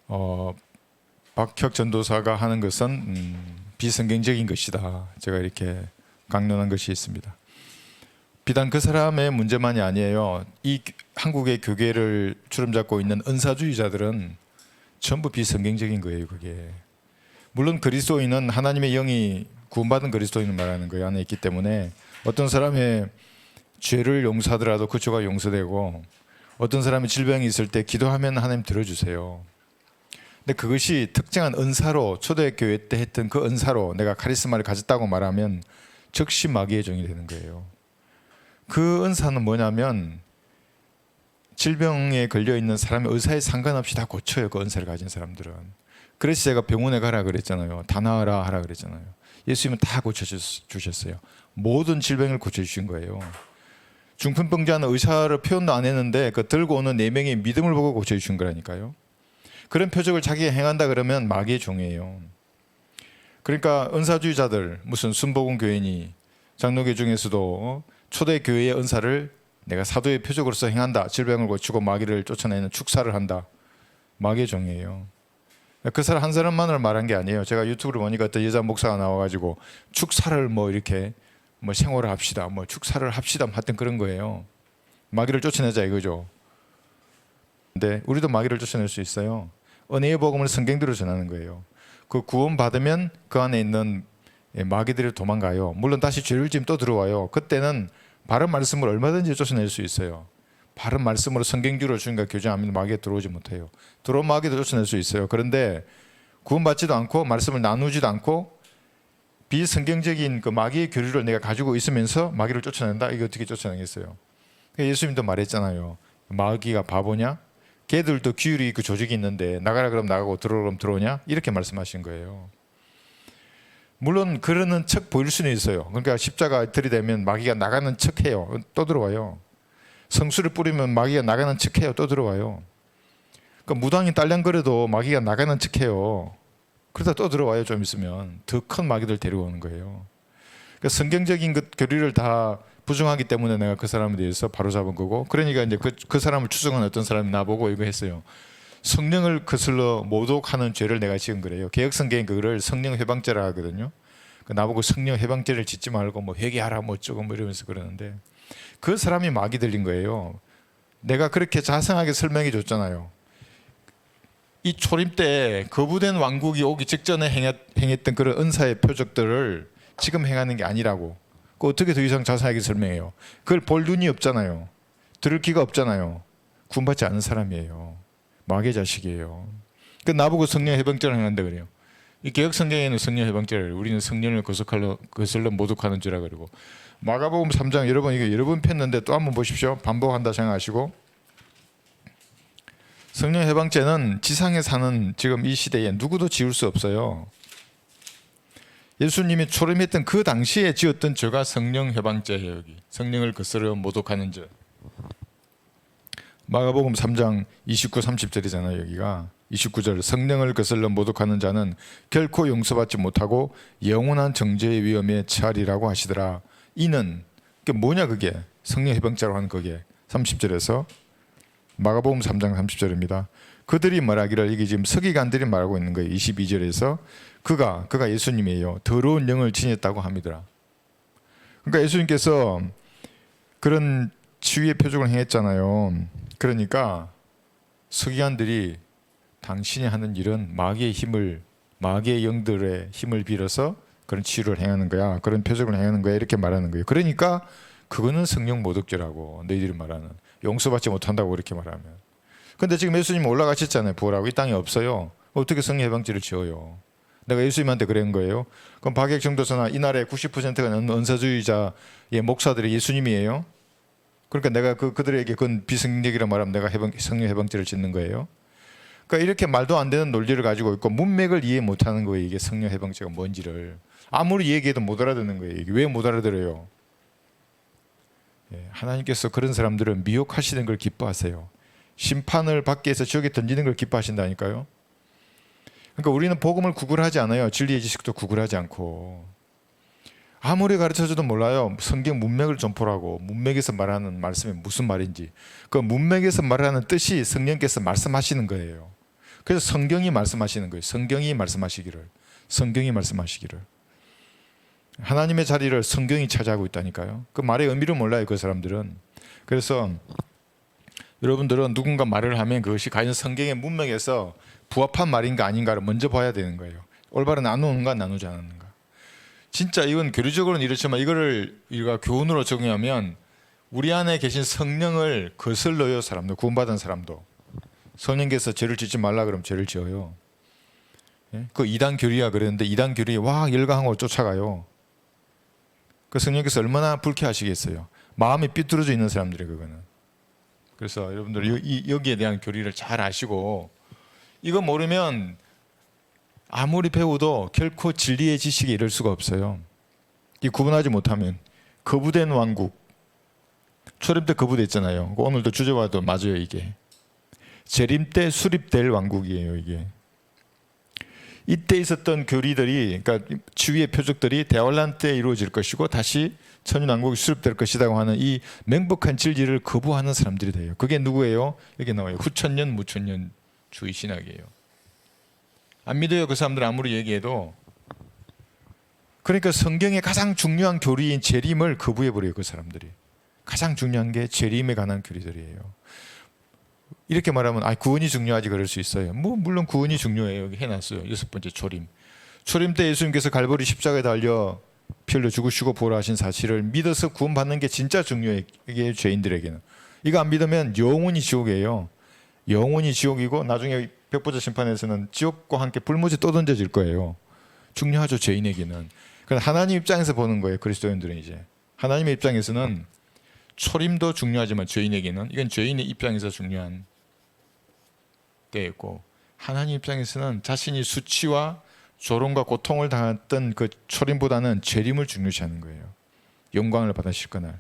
어, 박혁 전도사가 하는 것은 비성경적인 것이다. 제가 이렇게 강론한 것이 있습니다. 비단 그 사람의 문제만이 아니에요. 이 한국의 교계를 주름잡고 있는 은사주의자들은 전부 비성경적인 거예요. 그게 물론 그리스도인은 하나님의 영이 구원받은 그리스도인을 말하는 거예요. 안에 있기 때문에 어떤 사람의 죄를 용서하더라도 그 죄가 용서되고 어떤 사람이 질병이 있을 때 기도하면 하나님 들어주세요. 근데 그것이 특정한 은사로 초대교회 때 했던 그 은사로 내가 카리스마를 가졌다고 말하면 즉시 마귀의 종이 되는 거예요. 그 은사는 뭐냐면 질병에 걸려있는 사람의 의사에 상관없이 다 고쳐요. 그 은사를 가진 사람들은. 그래서 제가 병원에 가라 그랬잖아요. 다 나으라 하라 그랬잖아요. 예수님은 다 고쳐주셨어요. 모든 질병을 고쳐주신 거예요. 중풍병자는 의사를 표현도 안 했는데 그 들고 오는 4명의 믿음을 보고 고쳐주신 거라니까요. 그런 표적을 자기가 행한다 그러면 마귀의 종이에요. 그러니까 은사주의자들, 무슨 순복음 교인이 장로교 중에서도 초대교회의 은사를 내가 사도의 표적으로서 행한다. 질병을 고치고 마귀를 쫓아내는 축사를 한다. 마귀의 종이에요. 그 사람 한 사람만을 말한 게 아니에요. 제가 유튜브를 보니까 어떤 여자 목사가 나와가지고 축사를 뭐 이렇게 뭐 생활을 합시다. 뭐 축사를 합시다. 하여튼 그런 거예요. 마귀를 쫓아내자 이거죠. 근데 우리도 마귀를 쫓아낼 수 있어요. 은혜의 복음을 성경대로 전하는 거예요. 그 구원 받으면 그 안에 있는 마귀들이 도망가요. 물론 다시 죄를 지면 또 들어와요. 그때는 바른 말씀을 얼마든지 쫓아낼 수 있어요. 바른 말씀으로 성경주로 주님과 교제하면 마귀가 들어오지 못해요. 들어온 마귀도 쫓아낼 수 있어요. 그런데 구원받지도 않고 말씀을 나누지도 않고 비성경적인 그 마귀의 교류를 내가 가지고 있으면서 마귀를 쫓아낸다? 이거 어떻게 쫓아내겠어요? 예수님도 말했잖아요. 마귀가 바보냐? 걔들도 규율이 그 조직이 있는데 나가라 그러면 나가고 들어오라 그러면 들어오냐? 이렇게 말씀하신 거예요. 물론 그러는 척 보일 수는 있어요. 그러니까 십자가 들이대면 마귀가 나가는 척해요. 또 들어와요. 성수를 뿌리면 마귀가 나가는 척해요. 또 들어와요. 그러니까 무당이 딸랑거려도 마귀가 나가는 척해요. 그러다 또 들어와요. 좀 있으면 더 큰 마귀들 데려오는 거예요. 그러니까 성경적인 그 교리를 다 부정하기 때문에 내가 그 사람에 대해서 바로잡은 거고, 그러니까 이제 그 사람을 추정한 어떤 사람이 나보고 이거 했어요. 성령을 거슬러 모독하는 죄를 내가 지은 거래요. 개혁성경이 그거를 성령 회방죄라 하거든요. 나보고 성령 회방죄를 짓지 말고 뭐 회개하라 뭐 어쩌고 뭐 이러면서 그러는데 그 사람이 마귀 들린 거예요. 내가 그렇게 자세하게 설명해 줬잖아요. 이 초림 때 거부된 왕국이 오기 직전에 행했던 그런 은사의 표적들을 지금 행하는 게 아니라고. 그 어떻게 더 이상 자세하게 설명해요? 그걸 볼 눈이 없잖아요. 들을 귀가 없잖아요. 구원받지 않은 사람이에요. 마귀의 자식이에요. 그 나보고 성령 해방죄를 행한다 그래요. 이 개혁 성경에는 성령 해방죄를, 우리는 성령을 거슬러 모독하는 죄라 그러고. 마가복음 3장 여러분 이거 여러 번 폈는데 또 한번 보십시오. 반복한다 생각하시고. 성령 해방죄는 지상에 사는 지금 이 시대에 누구도 지울 수 없어요. 예수님이 초림했던 그 당시에 지었던 죄가 성령 해방죄예요. 여기 성령을 거스러 모독하는 죄. 마가복음 3장 29, 30절이잖아요. 여기가 29절 성령을 거슬러 모독하는 자는 결코 용서받지 못하고 영원한 정죄의 위험에 처하리라고 하시더라. 이는 그게 뭐냐 그게 성령 해방죄로 하는 그게 30절에서 마가복음 3장 30절입니다. 그들이 말하기를 이게 지금 서기관들이 말하고 있는 거예요. 22절에서 그가 예수님이에요. 더러운 영을 지녔다고 합니다. 그러니까 예수님께서 그런 치유의 표적을 행했잖아요. 그러니까 서기관들이 당신이 하는 일은 마귀의 영들의 힘을 빌어서 그런 치유를 행하는 거야. 그런 표적을 행하는 거야. 이렇게 말하는 거예요. 그러니까 그거는 성령 모독죄라고 너희들이 말하는 용서받지 못한다고 그렇게 말하면. 근데 지금 예수님 올라가셨잖아요. 부활하고 이 땅에 없어요. 어떻게 성령 해방죄를 지어요? 내가 예수님한테 그런 거예요. 그럼 박혁 전도사나 이 나라의 90%가 넘는 은사주의자의 목사들이 예수님이에요. 그러니까 내가 그들에게 그건 비성경적이라 말하면 내가 성령 해방죄를 짓는 거예요. 그러니까 이렇게 말도 안 되는 논리를 가지고 있고 문맥을 이해 못하는 거예요. 이게 성령 해방죄가 뭔지를 아무리 얘기해도 못 알아듣는 거예요. 이게 왜 못 알아들어요? 하나님께서 그런 사람들은 미혹하시는 걸 기뻐하세요. 심판을 받기 위해서 지옥에 던지는 걸 기뻐하신다니까요. 그러니까 우리는 복음을 구글하지 않아요. 진리의 지식도 구글하지 않고. 아무리 가르쳐줘도 몰라요. 성경 문맥을 좀 보라고. 문맥에서 말하는 말씀이 무슨 말인지. 그 문맥에서 말하는 뜻이 성령께서 말씀하시는 거예요. 그래서 성경이 말씀하시는 거예요. 성경이 말씀하시기를. 하나님의 자리를 성경이 차지하고 있다니까요. 그 말의 의미를 몰라요, 그 사람들은. 그래서 여러분들은 누군가 말을 하면 그것이 과연 성경의 문맥에서 부합한 말인가 아닌가를 먼저 봐야 되는 거예요. 올바로 나누는가 나누지 않는가. 진짜 이건 교리적으로는 이렇지만 이거를 우리가 교훈으로 적용하면 우리 안에 계신 성령을 거슬러요. 사람들, 구원받은 사람도. 성령께서 죄를 짓지 말라 그러면 죄를 지어요. 그 이단 교리야 그랬는데 이단 교리에 와 열광하고 쫓아가요. 그 성령께서 얼마나 불쾌하시겠어요. 마음이 삐뚤어져 있는 사람들이 그거는. 그래서 여러분들 여기에 대한 교리를 잘 아시고 이거 모르면 아무리 배워도 결코 진리의 지식에 이를 수가 없어요. 이 구분하지 못하면 거부된 왕국, 초림 때 거부됐잖아요. 오늘도 주제와도 맞아요. 이게 재림 때 수립될 왕국이에요. 이게 이때 있었던 교리들이, 그러니까 치유의 표적들이 대환란 때 이루어질 것이고 다시 천년왕국이 수립될 것이라고 하는 이 명백한 진리를 거부하는 사람들이 돼요. 그게 누구예요? 여기 나와요. 후천년 무천년 주의 신학이에요. 안 믿어요. 그 사람들 아무리 얘기해도. 그러니까 성경의 가장 중요한 교리인 재림을 거부해버려요. 그 사람들이. 가장 중요한 게 재림에 관한 교리들이에요. 이렇게 말하면 구원이 중요하지 그럴 수 있어요. 물론 구원이 중요해요. 여기 해놨어요. 6번째 초림. 초림 때 예수님께서 갈보리 십자가에 달려 피 흘려 죽으시고 부활하신 사실을 믿어서 구원받는 게 진짜 중요해요. 이게 죄인들에게는. 이거 안 믿으면 영원히 지옥이에요. 영원히 지옥이고 나중에 백보자 심판에서는 지옥과 함께 불못이 또 던져질 거예요. 중요하죠. 죄인에게는. 그럼 하나님 입장에서 보는 거예요. 그리스도인들은 이제. 하나님의 입장에서는 초림도 중요하지만 죄인에게는 이건 죄인의 입장에서 중요한 때였고 하나님 입장에서는 자신이 수치와 조롱과 고통을 당했던 그 초림보다는 재림을 중요시하는 거예요. 영광을 받으실 그날.